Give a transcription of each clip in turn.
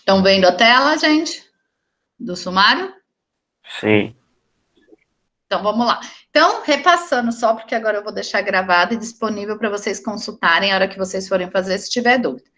Estão vendo a tela, gente? Do sumário? Sim. Então, vamos lá. Então, repassando só, porque agora eu vou deixar gravado e disponível para vocês consultarem a hora que vocês forem fazer, se tiver dúvida.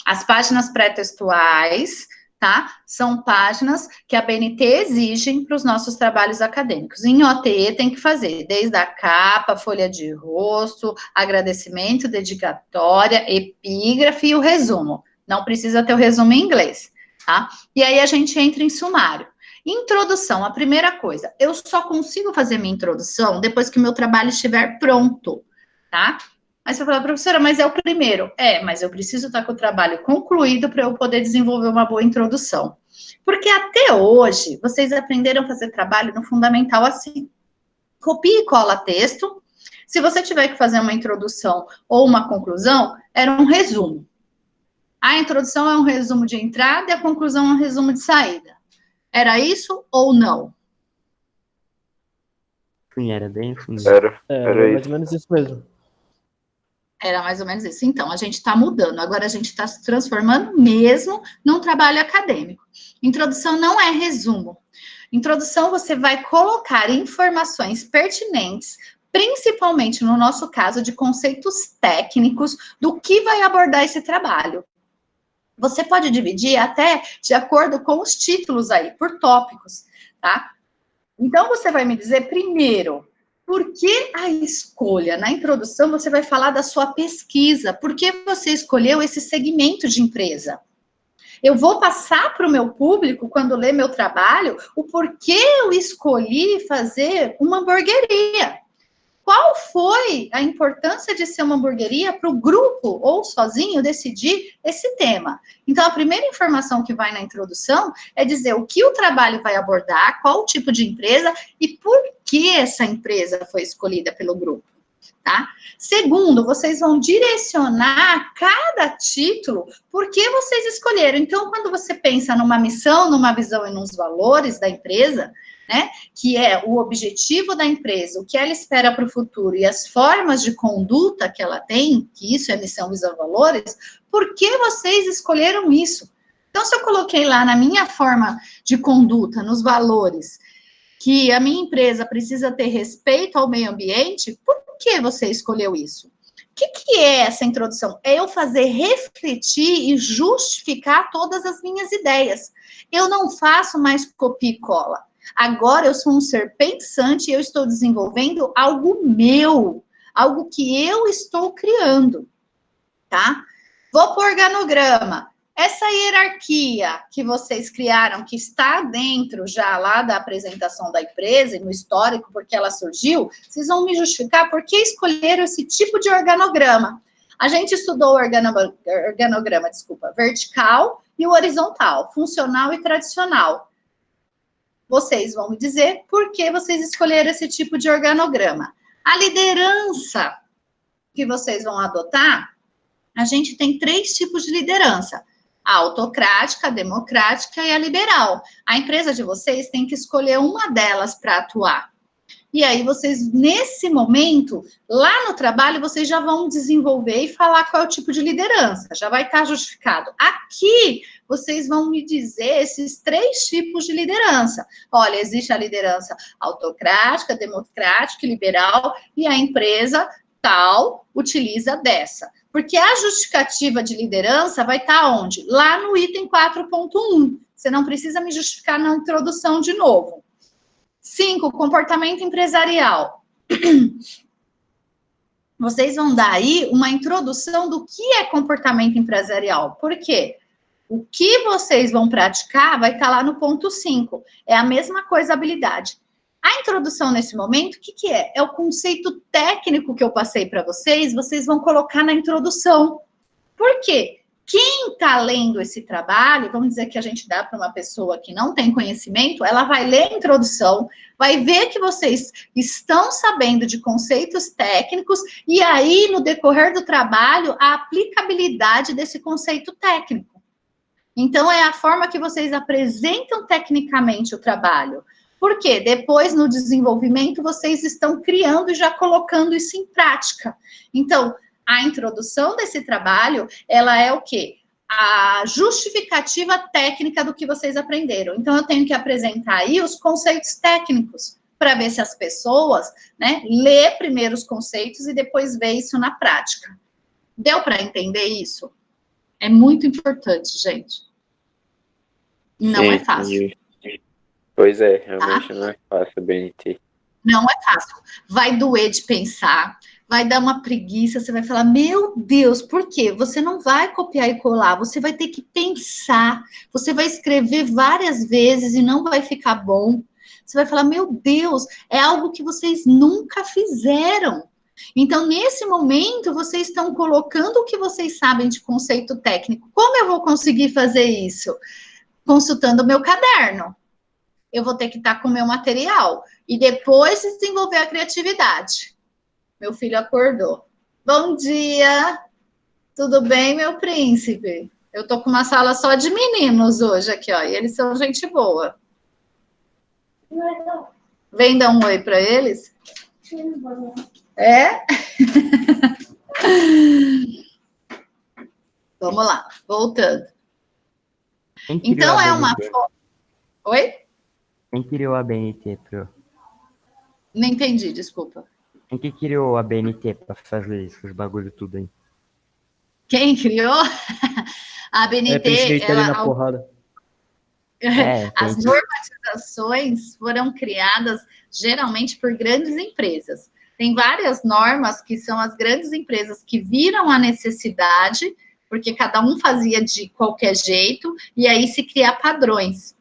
As páginas pré-textuais, tá? São páginas que a BNT exige para os nossos trabalhos acadêmicos. Em OTE tem que fazer desde a capa, folha de rosto, agradecimento, dedicatória, epígrafe e o resumo. Não precisa ter o resumo em inglês, tá? E aí a gente entra em sumário. Introdução, a primeira coisa, eu só consigo fazer minha introdução depois que o meu trabalho estiver pronto, tá? Aí você fala, professora, mas é o primeiro. É, mas eu preciso estar com o trabalho concluído para eu poder desenvolver uma boa introdução. Porque até hoje, vocês aprenderam a fazer trabalho no fundamental assim. Copia e cola texto. Se você tiver que fazer uma introdução ou uma conclusão, era um resumo. A introdução é um resumo de entrada e a conclusão é um resumo de saída. Era isso ou não? Sim, era bem assim. Era mais ou menos isso mesmo. Era mais ou menos isso. Então, a gente está mudando. Agora, a gente está se transformando mesmo num trabalho acadêmico. Introdução não é resumo. Introdução, você vai colocar informações pertinentes, principalmente no nosso caso, de conceitos técnicos do que vai abordar esse trabalho. Você pode dividir até de acordo com os títulos aí, por tópicos, tá? Então, você vai me dizer primeiro, por que a escolha? Na introdução, você vai falar da sua pesquisa. Por que você escolheu esse segmento de empresa? Eu vou passar para o meu público, quando ler meu trabalho, o porquê eu escolhi fazer uma hamburgueria. Qual foi a importância de ser uma hamburgueria para o grupo ou sozinho decidir esse tema? Então, a primeira informação que vai na introdução é dizer o que o trabalho vai abordar, qual o tipo de empresa e por que essa empresa foi escolhida pelo grupo. Tá? Segundo, vocês vão direcionar cada título por que vocês escolheram. Então, quando você pensa numa missão, numa visão e nos valores da empresa, né, que é o objetivo da empresa, o que ela espera para o futuro e as formas de conduta que ela tem, que isso é missão, visão, valores, por que vocês escolheram isso? Então, se eu coloquei lá na minha forma de conduta, nos valores, que a minha empresa precisa ter respeito ao meio ambiente, por que você escolheu isso? O que é essa introdução? É eu fazer refletir e justificar todas as minhas ideias. Eu não faço mais copia e cola. Agora eu sou um ser pensante e eu estou desenvolvendo algo meu, algo que eu estou criando, tá? Vou para o organograma. Essa hierarquia que vocês criaram, que está dentro já lá da apresentação da empresa e no histórico, porque ela surgiu, vocês vão me justificar por que escolheram esse tipo de organograma. A gente estudou o organograma, vertical e o horizontal, funcional e tradicional. Vocês vão me dizer por que vocês escolheram esse tipo de organograma. A liderança que vocês vão adotar, a gente tem 3 tipos de liderança: a autocrática, a democrática e a liberal. A empresa de vocês tem que escolher uma delas para atuar. E aí vocês, nesse momento, lá no trabalho, vocês já vão desenvolver e falar qual é o tipo de liderança, já vai estar justificado. Aqui, vocês vão me dizer esses 3 tipos de liderança. Olha, existe a liderança autocrática, democrática e liberal, e a empresa tal utiliza dessa. Porque a justificativa de liderança vai estar onde? Lá no item 4.1. Você não precisa me justificar na introdução de novo. 5, comportamento empresarial. Vocês vão dar aí uma introdução do que é comportamento empresarial. Por quê? O que vocês vão praticar vai estar lá no ponto 5. É a mesma coisa, habilidade. A introdução nesse momento, o que é? É o conceito técnico que eu passei para vocês, vocês vão colocar na introdução. Por quê? Quem está lendo esse trabalho, vamos dizer que a gente dá para uma pessoa que não tem conhecimento, ela vai ler a introdução, vai ver que vocês estão sabendo de conceitos técnicos, e aí, no decorrer do trabalho, a aplicabilidade desse conceito técnico. Então, é a forma que vocês apresentam tecnicamente o trabalho. Porque depois, no desenvolvimento, vocês estão criando e já colocando isso em prática. Então, a introdução desse trabalho, ela é o quê? a justificativa técnica do que vocês aprenderam. Então, eu tenho que apresentar aí os conceitos técnicos, para ver se as pessoas, né, lê primeiro os conceitos e depois vê isso na prática. Deu para entender isso? É muito importante, gente. Não é fácil. Pois é, realmente não é fácil, BNT. Não é fácil. Vai doer de pensar, vai dar uma preguiça, você vai falar, meu Deus, por quê? Você não vai copiar e colar, você vai ter que pensar, você vai escrever várias vezes e não vai ficar bom. Você vai falar, meu Deus, é algo que vocês nunca fizeram. Então, nesse momento, vocês estão colocando o que vocês sabem de conceito técnico. Como eu vou conseguir fazer isso? Consultando o meu caderno. Eu vou ter que estar com o meu material. E depois desenvolver a criatividade. Meu filho acordou. Bom dia! Tudo bem, meu príncipe? Eu tô com uma sala só de meninos hoje aqui, ó. E eles são gente boa. Vem dar um oi para eles? É? Vamos lá, voltando. Então, é uma... Oi? Quem criou a BNT, Pro? Não entendi, desculpa. Quem que criou a BNT para fazer isso, os bagulho tudo aí? Quem criou? A BNT, ela... na porrada. As normatizações foram criadas geralmente por grandes empresas. Tem várias normas que são as grandes empresas que viram a necessidade, porque cada um fazia de qualquer jeito, e aí se criar padrões.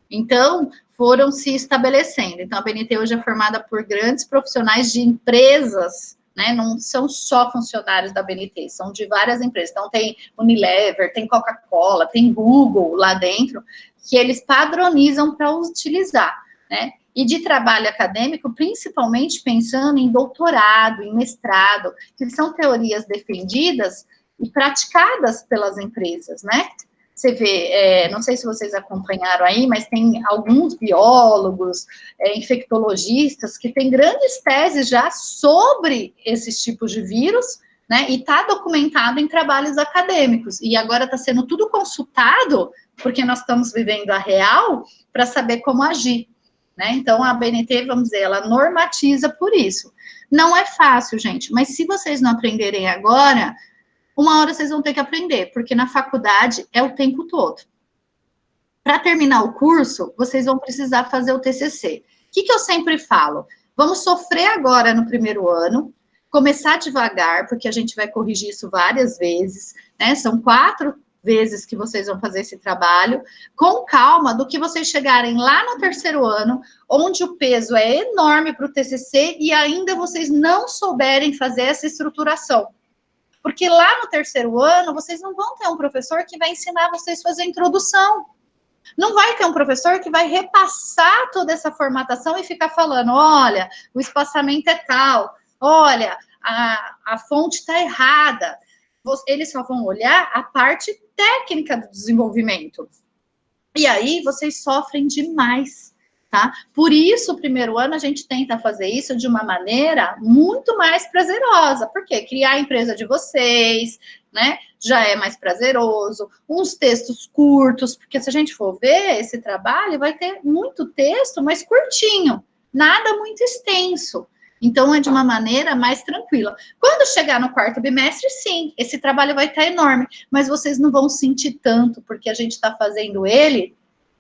Então, foram se estabelecendo. Então, a BNT hoje é formada por grandes profissionais de empresas, né? Não são só funcionários da BNT, são de várias empresas. Então, tem Unilever, tem Coca-Cola, tem Google lá dentro, que eles padronizam para utilizar, né? E de trabalho acadêmico, principalmente pensando em doutorado, em mestrado, que são teorias defendidas e praticadas pelas empresas, né? Você vê, não sei se vocês acompanharam aí, mas tem alguns biólogos, infectologistas, que têm grandes teses já sobre esses tipos de vírus, né? E está documentado em trabalhos acadêmicos. E agora está sendo tudo consultado, porque nós estamos vivendo a real, para saber como agir, né? Então, a BNT, vamos dizer, ela normatiza por isso. Não é fácil, gente, mas se vocês não aprenderem agora, uma hora vocês vão ter que aprender, porque na faculdade é o tempo todo. Para terminar o curso, vocês vão precisar fazer o TCC. O que eu sempre falo? Vamos sofrer agora no primeiro ano, começar devagar, porque a gente vai corrigir isso várias vezes, né? São 4 vezes que vocês vão fazer esse trabalho, com calma, do que vocês chegarem lá no terceiro ano, onde o peso é enorme para o TCC e ainda vocês não souberem fazer essa estruturação. Porque lá no terceiro ano, vocês não vão ter um professor que vai ensinar vocês a fazer a introdução. Não vai ter um professor que vai repassar toda essa formatação e ficar falando, olha, o espaçamento é tal, olha, a fonte está errada. Eles só vão olhar a parte técnica do desenvolvimento. E aí, vocês sofrem demais, tá? Por isso, o primeiro ano, a gente tenta fazer isso de uma maneira muito mais prazerosa. Por quê? Criar a empresa de vocês, né? Já é mais prazeroso. Uns textos curtos, porque se a gente for ver esse trabalho, vai ter muito texto, mas curtinho. Nada muito extenso. Então, é de uma maneira mais tranquila. Quando chegar no 4º bimestre, sim, esse trabalho vai estar enorme, mas vocês não vão sentir tanto, porque a gente está fazendo ele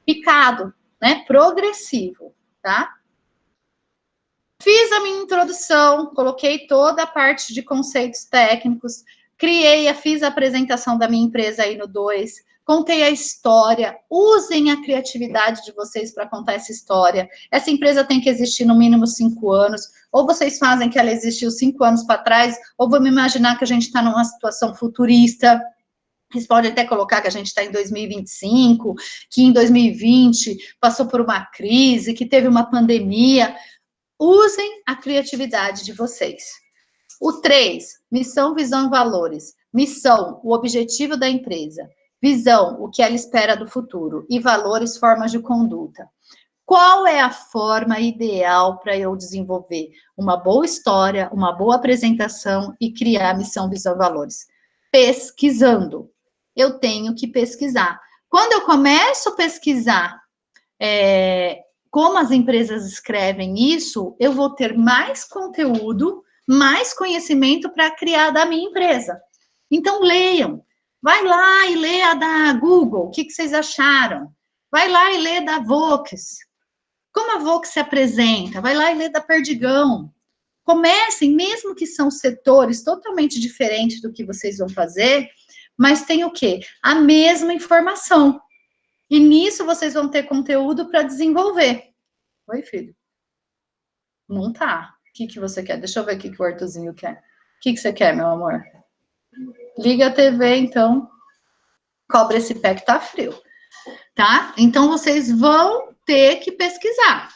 picado, né? Progressivo, tá? Fiz a minha introdução, coloquei toda a parte de conceitos técnicos, fiz a apresentação da minha empresa aí no 2, contei a história, usem a criatividade de vocês para contar essa história. Essa empresa tem que existir no mínimo 5 anos, ou vocês fazem que ela existiu 5 anos para trás, ou vamos imaginar que a gente está numa situação futurista. Vocês podem até colocar que a gente está em 2025, que em 2020 passou por uma crise, que teve uma pandemia. Usem a criatividade de vocês. O 3, missão, visão e valores. Missão, o objetivo da empresa. Visão, o que ela espera do futuro. E valores, formas de conduta. Qual é a forma ideal para eu desenvolver uma boa história, uma boa apresentação e criar missão, visão e valores? Pesquisando. eu tenho que pesquisar. Quando eu começo a pesquisar como as empresas escrevem isso, eu vou ter mais conteúdo, mais conhecimento para criar da minha empresa. Então, leiam. Vai lá e lê a da Google, o que vocês acharam? Vai lá e lê da Vox. Como a Vox se apresenta? Vai lá e lê da Perdigão. Comecem, mesmo que são setores totalmente diferentes do que vocês vão fazer, mas tem o quê? A mesma informação. E nisso vocês vão ter conteúdo para desenvolver. Oi, filho. Não tá. O que você quer? Deixa eu ver o que o Arthurzinho quer. O que você quer, meu amor? Liga a TV, então. Cobre esse pé que tá frio. Tá? Então, vocês vão ter que pesquisar.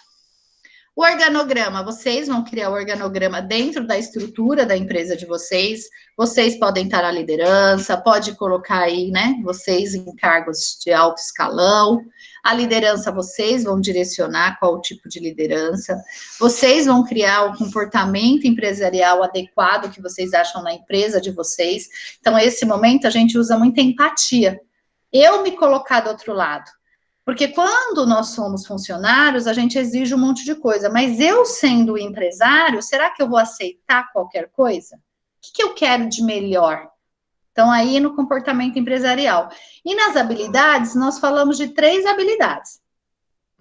O organograma, vocês vão criar o organograma dentro da estrutura da empresa de vocês. Vocês podem estar na liderança, pode colocar aí, né? Vocês em cargos de alto escalão. A liderança, vocês vão direcionar qual tipo de liderança. Vocês vão criar o comportamento empresarial adequado que vocês acham na empresa de vocês. Então, nesse momento, a gente usa muita empatia. Eu me colocar do outro lado. Porque quando nós somos funcionários, a gente exige um monte de coisa. Mas eu, sendo empresário, será que eu vou aceitar qualquer coisa? O que eu quero de melhor? Então, aí no comportamento empresarial. E nas habilidades, nós falamos de 3 habilidades: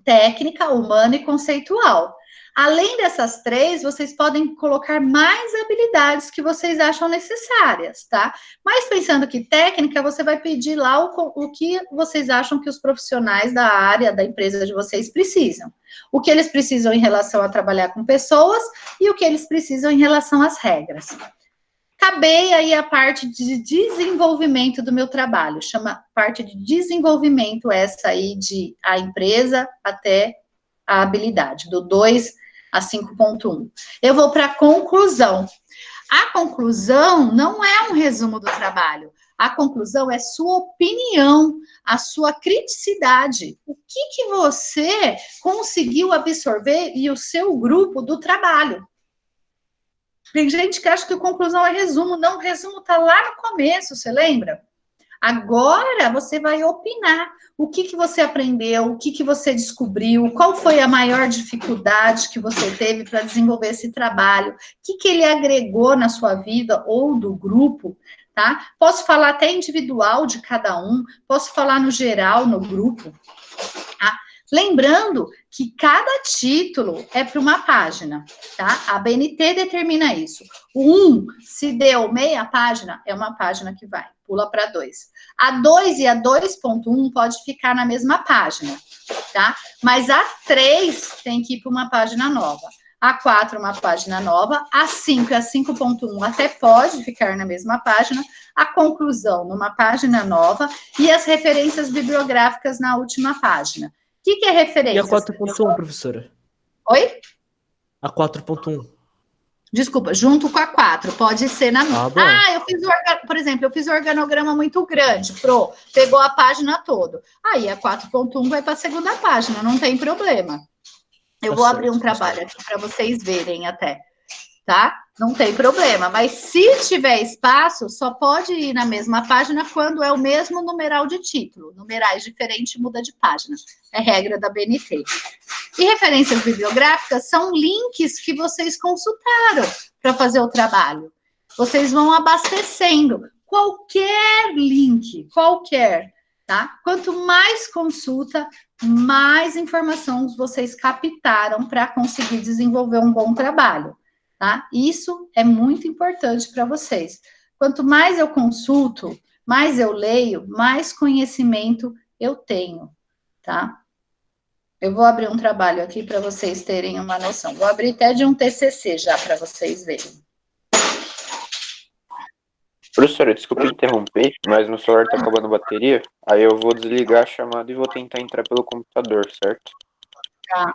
técnica, humana e conceitual. Além dessas 3, vocês podem colocar mais habilidades que vocês acham necessárias, tá? Mas pensando que técnica, você vai pedir lá o que vocês acham que os profissionais da área, da empresa de vocês precisam. O que eles precisam em relação a trabalhar com pessoas e o que eles precisam em relação às regras. Acabei aí a parte de desenvolvimento do meu trabalho, chama parte de desenvolvimento essa aí de a empresa até a habilidade, do 2 a 5.1. Eu vou para a conclusão. A conclusão não é um resumo do trabalho. A conclusão é sua opinião, a sua criticidade. O que você conseguiu absorver e o seu grupo do trabalho? Tem gente que acha que a conclusão é resumo. Não, o resumo está lá no começo, você lembra? Agora você vai opinar. O que você aprendeu, o que você descobriu, qual foi a maior dificuldade que você teve para desenvolver esse trabalho, o que ele agregou na sua vida ou do grupo, tá? Posso falar até individual de cada um, posso falar no geral, no grupo, tá? Lembrando que cada título é para uma página, tá? A BNT determina isso. O 1, se deu meia página, é uma página que vai, pula para 2. A 2 e a 2.1 pode ficar na mesma página, tá? Mas a 3 tem que ir para uma página nova. A 4, uma página nova. A 5 e a 5.1 até pode ficar na mesma página. A conclusão numa página nova e as referências bibliográficas na última página. O que é referência? E a 4.1, professora? Oi? A 4.1. Desculpa, junto com a 4, pode ser na... eu fiz por exemplo, eu fiz um organograma muito grande, pegou a página toda. Aí a 4.1 vai para a segunda página, não tem problema. Eu vou abrir um trabalho aqui para vocês verem até, tá? Não tem problema, mas se tiver espaço, só pode ir na mesma página quando é o mesmo numeral de título. Numerais diferentes muda de página. É regra da BNT. E referências bibliográficas são links que vocês consultaram para fazer o trabalho. Vocês vão abastecendo qualquer link, qualquer, tá? Quanto mais consulta, mais informações vocês captaram para conseguir desenvolver um bom trabalho. Tá? Isso é muito importante para vocês. Quanto mais eu consulto, mais eu leio, mais conhecimento eu tenho, tá? Eu vou abrir um trabalho aqui para vocês terem uma noção. Vou abrir até de um TCC já para vocês verem. Professora, desculpa interromper, mas meu celular tá acabando a bateria, aí eu vou desligar a chamada e vou tentar entrar pelo computador, certo? Tá.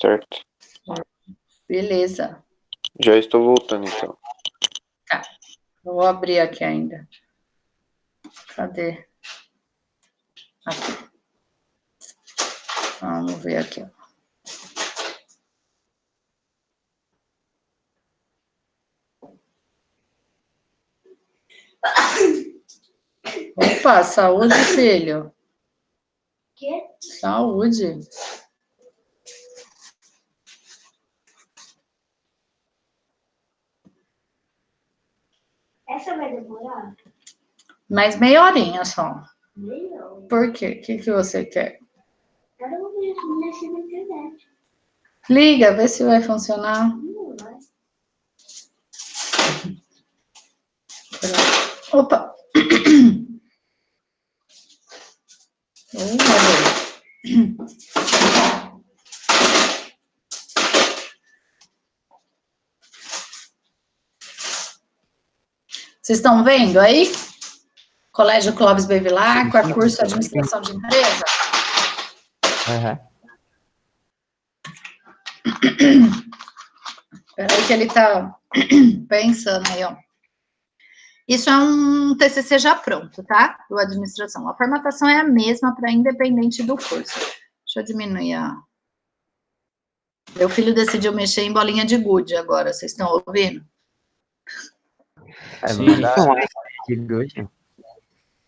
Certo. Beleza. Já estou voltando, então. Tá. Eu vou abrir aqui ainda. Cadê? Aqui. Vamos ver aqui. Opa, saúde, filho. Quê? Saúde. Essa vai demorar? Mais meia horinha só. Melhor. Por quê? O que você quer? Cada um mexer na internet. Liga, vê se vai funcionar. Não vai. Opa. Vocês estão vendo aí? Colégio Clóvis Bevilacqua, curso de administração de empresa. Aham. Peraí que ele tá pensando aí, ó. Isso é um TCC já pronto, tá? Do administração. A formatação é a mesma para independente do curso. Deixa eu diminuir a... Meu filho decidiu mexer em bolinha de gude agora, vocês estão ouvindo? É Sim. verdade. Que gosto.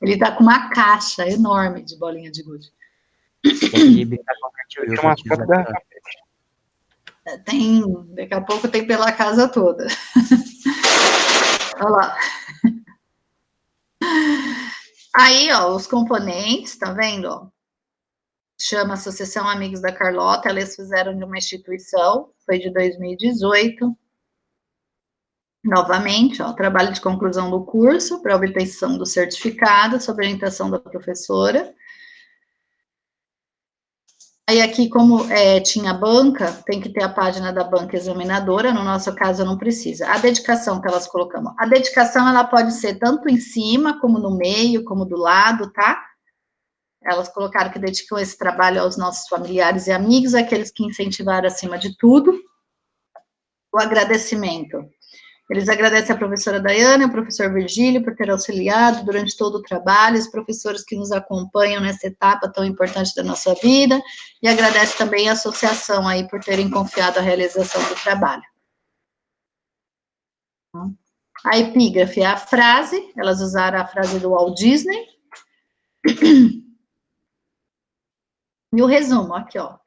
Ele tá com uma caixa enorme de bolinha de gude. Tem que brincar com a cartilha. Uma foto da... Tem, daqui a pouco tem pela casa toda. Olha lá. Aí, ó, os componentes, tá vendo? Ó? Chama Associação Amigos da Carlota, elas fizeram de uma instituição, foi de 2018. Novamente, ó, trabalho de conclusão do curso, para obtenção do certificado, sob orientação da professora. Aí aqui, como tinha banca, tem que ter a página da banca examinadora, no nosso caso não precisa. A dedicação que elas colocamos. A dedicação, ela pode ser tanto em cima, como no meio, como do lado, tá? Elas colocaram que dedicam esse trabalho aos nossos familiares e amigos, aqueles que incentivaram acima de tudo. O agradecimento. Eles agradecem a professora Daiane, ao professor Virgílio por ter auxiliado durante todo o trabalho, os professores que nos acompanham nessa etapa tão importante da nossa vida, e agradece também a associação aí por terem confiado a realização do trabalho. A epígrafe é a frase, elas usaram a frase do Walt Disney. E o resumo, aqui, ó.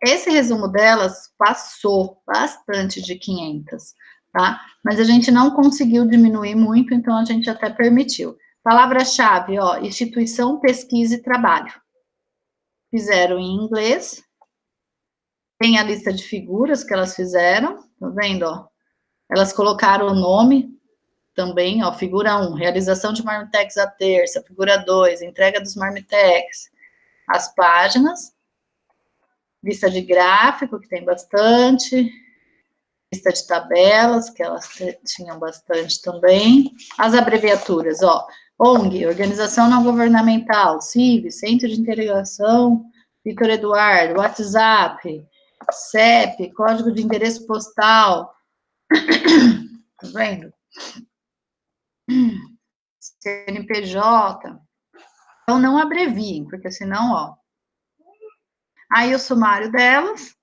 Esse resumo delas passou bastante de 500, tá? Mas a gente não conseguiu diminuir muito, então a gente até permitiu. Palavra-chave, ó, instituição, pesquisa e trabalho. Fizeram em inglês. Tem a lista de figuras que elas fizeram, tá vendo, ó? Elas colocaram o nome também, ó, figura 1, realização de marmitex à terça, figura 2, entrega dos marmitex, as páginas, lista de gráfico, que tem bastante, lista de tabelas, que elas tinham bastante também, as abreviaturas, ó, ONG, Organização Não Governamental, CIV, Centro de Integração, Vitor Eduardo, WhatsApp, CEP, Código de Endereço Postal, tá vendo? CNPJ, então não abreviem, porque senão, ó, aí o sumário delas,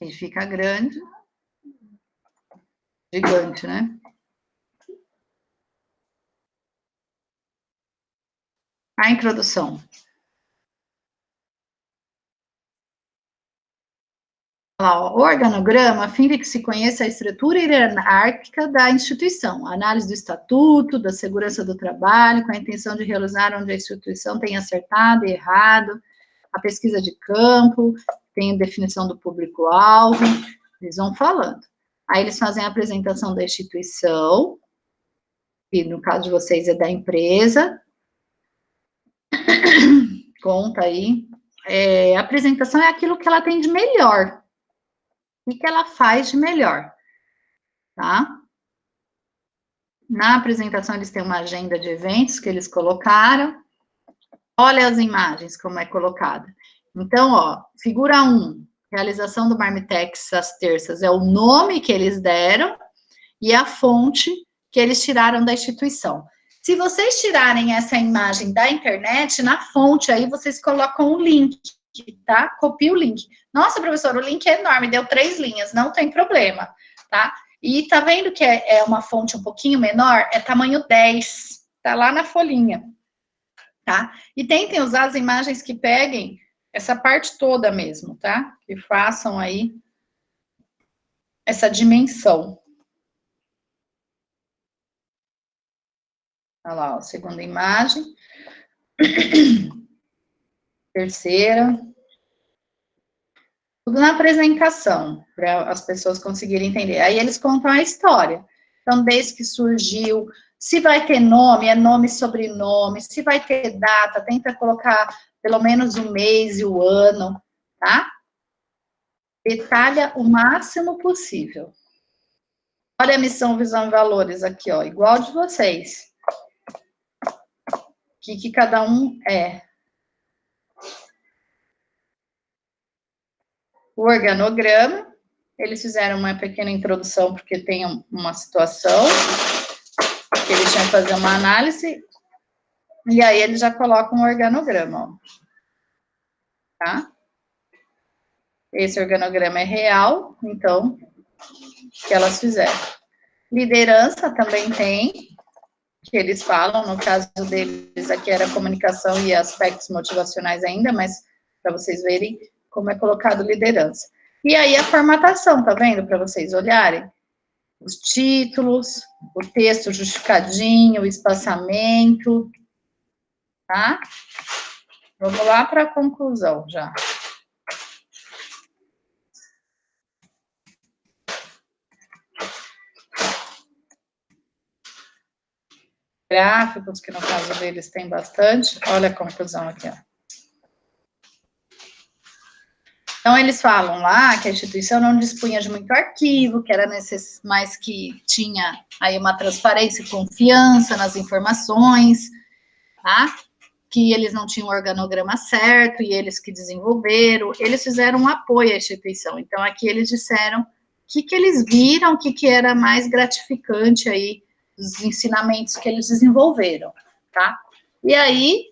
ele fica grande, gigante, né? A introdução. Olha lá, ó, o organograma, a fim de que se conheça a estrutura hierárquica da instituição, a análise do estatuto, da segurança do trabalho, com a intenção de realizar onde a instituição tem acertado e errado, a pesquisa de campo, tem a definição do público-alvo, eles vão falando. Aí eles fazem a apresentação da instituição, que no caso de vocês é da empresa, conta aí, a apresentação é aquilo que ela tem de melhor, e que ela faz de melhor, tá? Na apresentação eles têm uma agenda de eventos que eles colocaram, olha as imagens como é colocada. Então, ó, figura 1, realização do Marmitex às terças, é o nome que eles deram e a fonte que eles tiraram da instituição. Se vocês tirarem essa imagem da internet, na fonte aí vocês colocam o link, tá? Copia o link. Nossa, professor, o link é enorme, deu 3 linhas, não tem problema, tá? E tá vendo que é uma fonte um pouquinho menor? É tamanho 10, tá lá na folhinha, tá? E tentem usar as imagens que peguem essa parte toda mesmo, tá? Que façam aí essa dimensão. Olha lá, ó, segunda imagem. Terceira. Tudo na apresentação, para as pessoas conseguirem entender. Aí eles contam a história. Então, desde que surgiu, se vai ter nome, é nome e sobrenome, se vai ter data, tenta colocar pelo menos o mês e o ano, tá? Detalha o máximo possível. Olha a missão, visão e valores aqui, ó, igual de vocês. O que cada um é. O organograma, eles fizeram uma pequena introdução, porque tem uma situação que eles tinham que fazer uma análise, e aí eles já colocam um organograma, ó. Tá? Esse organograma é real, então, que elas fizeram. Liderança também tem, que eles falam, no caso deles aqui era comunicação e aspectos motivacionais ainda, mas para vocês verem como é colocado liderança. E aí a formatação, tá vendo? Para vocês olharem. Os títulos, o texto justificadinho, o espaçamento, tá? Vamos lá para a conclusão já. Gráficos, que no caso deles tem bastante. Olha a conclusão aqui, ó. Então, eles falam lá que a instituição não dispunha de muito arquivo, que era necessário, mas que tinha aí uma transparência e confiança nas informações, tá? Que eles não tinham o organograma certo e eles que desenvolveram. Eles fizeram um apoio à instituição. Então, aqui eles disseram o que eles viram, o que era mais gratificante aí, os ensinamentos que eles desenvolveram, tá? E aí,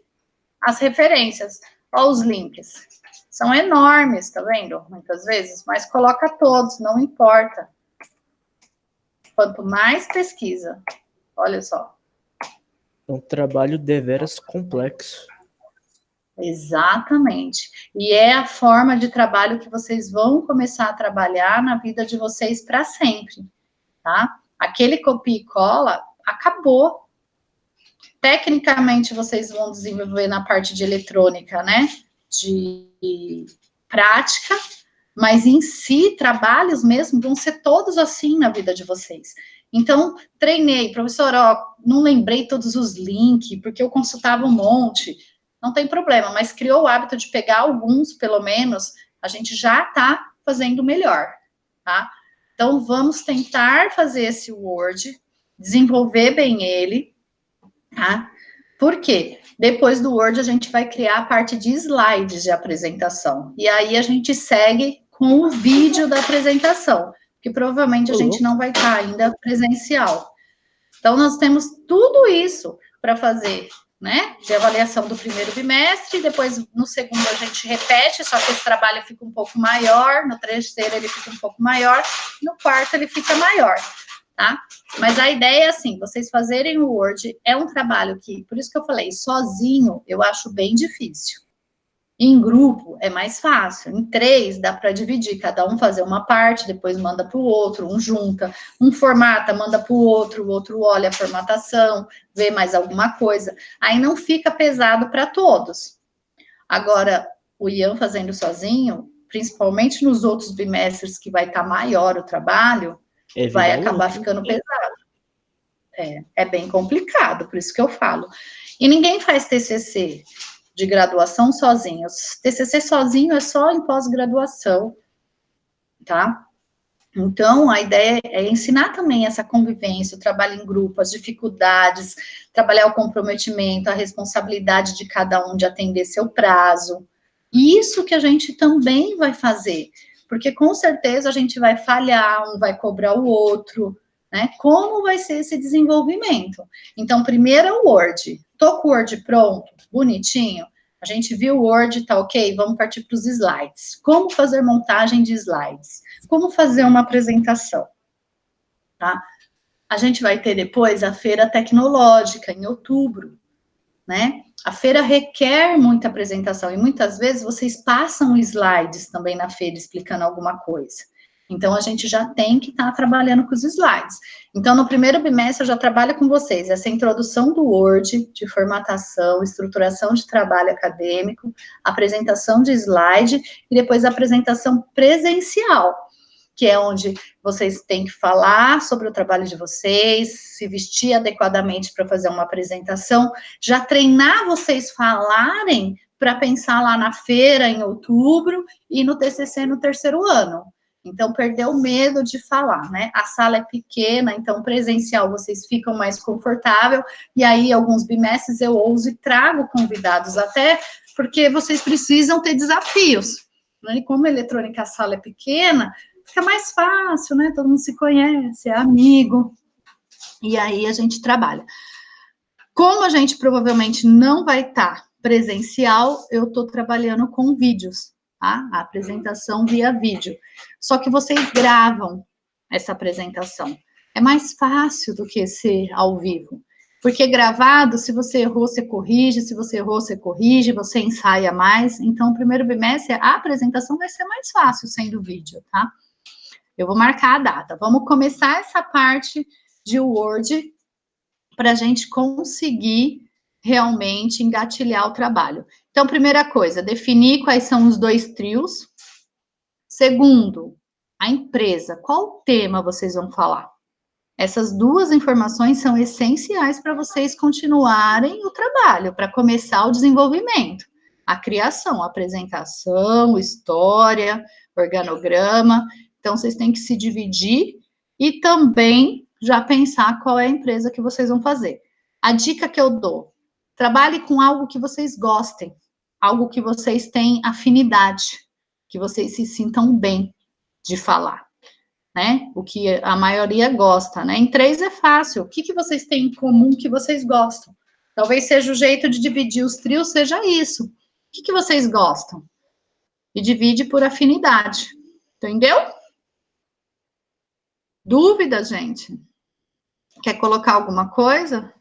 as referências, ó, os links. São enormes, tá vendo? Muitas vezes, mas coloca todos, não importa. Quanto mais pesquisa, olha só. É um trabalho deveras complexo. Exatamente. E é a forma de trabalho que vocês vão começar a trabalhar na vida de vocês para sempre, tá? Aquele copia e cola acabou. Tecnicamente, vocês vão desenvolver na parte de eletrônica, né? De prática, mas em si, trabalhos mesmo vão ser todos assim na vida de vocês. Então, treinei, professor, ó, não lembrei todos os links, porque eu consultava um monte, não tem problema, mas criou o hábito de pegar alguns, pelo menos, a gente já está fazendo melhor, tá? Então, vamos tentar fazer esse Word, desenvolver bem ele, tá? Por quê? Depois do Word, a gente vai criar a parte de slides de apresentação. E aí, a gente segue com o vídeo da apresentação, que provavelmente a gente não vai estar ainda presencial. Então, nós temos tudo isso para fazer, né? De avaliação do primeiro bimestre, depois, no segundo, a gente repete, só que esse trabalho fica um pouco maior, no terceiro, ele fica um pouco maior, no quarto, ele fica maior. Tá? Mas a ideia é assim, vocês fazerem o Word é um trabalho que, por isso que eu falei, sozinho eu acho bem difícil. Em grupo é mais fácil, em 3 dá para dividir, cada um fazer uma parte, depois manda para o outro, um junta, um formata, manda para o outro olha a formatação, vê mais alguma coisa, aí não fica pesado para todos. Agora, o Ian fazendo sozinho, principalmente nos outros bimestres que vai estar maior o trabalho, vai acabar ficando pesado. É bem complicado, por isso que eu falo. E ninguém faz TCC de graduação sozinho. TCC sozinho é só em pós-graduação, tá? Então, a ideia é ensinar também essa convivência, o trabalho em grupo, as dificuldades, trabalhar o comprometimento, a responsabilidade de cada um de atender seu prazo. Isso que a gente também vai fazer, porque com certeza a gente vai falhar, um vai cobrar o outro, né? Como vai ser esse desenvolvimento? Então, primeiro é o Word. Tô com o Word pronto, bonitinho. A gente viu o Word, tá ok? Vamos partir para os slides. Como fazer montagem de slides? Como fazer uma apresentação? tá? A gente vai ter depois a feira tecnológica, em outubro, né? A feira requer muita apresentação e muitas vezes vocês passam slides também na feira explicando alguma coisa. Então, a gente já tem que estar trabalhando com os slides. Então, no primeiro bimestre, eu já trabalho com vocês essa introdução do Word, de formatação, estruturação de trabalho acadêmico, apresentação de slide e depois a apresentação presencial, que é onde vocês têm que falar sobre o trabalho de vocês, se vestir adequadamente para fazer uma apresentação, já treinar vocês falarem para pensar lá na feira em outubro e no TCC no terceiro ano. Então, perder o medo de falar, né? A sala é pequena, então presencial vocês ficam mais confortável, e aí alguns bimestres eu ouso e trago convidados até, porque vocês precisam ter desafios, né? E como a eletrônica, a sala é pequena, fica mais fácil, né? Todo mundo se conhece, é amigo, e aí a gente trabalha. Como a gente provavelmente não vai estar presencial, eu estou trabalhando com vídeos, tá? A apresentação via vídeo. Só que vocês gravam essa apresentação. É mais fácil do que ser ao vivo. Porque gravado, se você errou, você corrige, se você errou, você corrige, você ensaia mais. Então, o primeiro bimestre, a apresentação vai ser mais fácil sendo vídeo, tá? Eu vou marcar a data. Vamos começar essa parte de Word para a gente conseguir realmente engatilhar o trabalho. Então, primeira coisa, definir quais são os 2 trios. Segundo, a empresa. Qual tema vocês vão falar? Essas 2 informações são essenciais para vocês continuarem o trabalho, para começar o desenvolvimento. A criação, a apresentação, história, organograma. Então, vocês têm que se dividir e também já pensar qual é a empresa que vocês vão fazer. A dica que eu dou, trabalhe com algo que vocês gostem, algo que vocês têm afinidade, que vocês se sintam bem de falar, né? O que a maioria gosta, né? Em 3 é fácil. O que vocês têm em comum que vocês gostam? Talvez seja o jeito de dividir os trios, seja isso. O que vocês gostam? E divide por afinidade. Entendeu? Dúvida, gente? Quer colocar alguma coisa?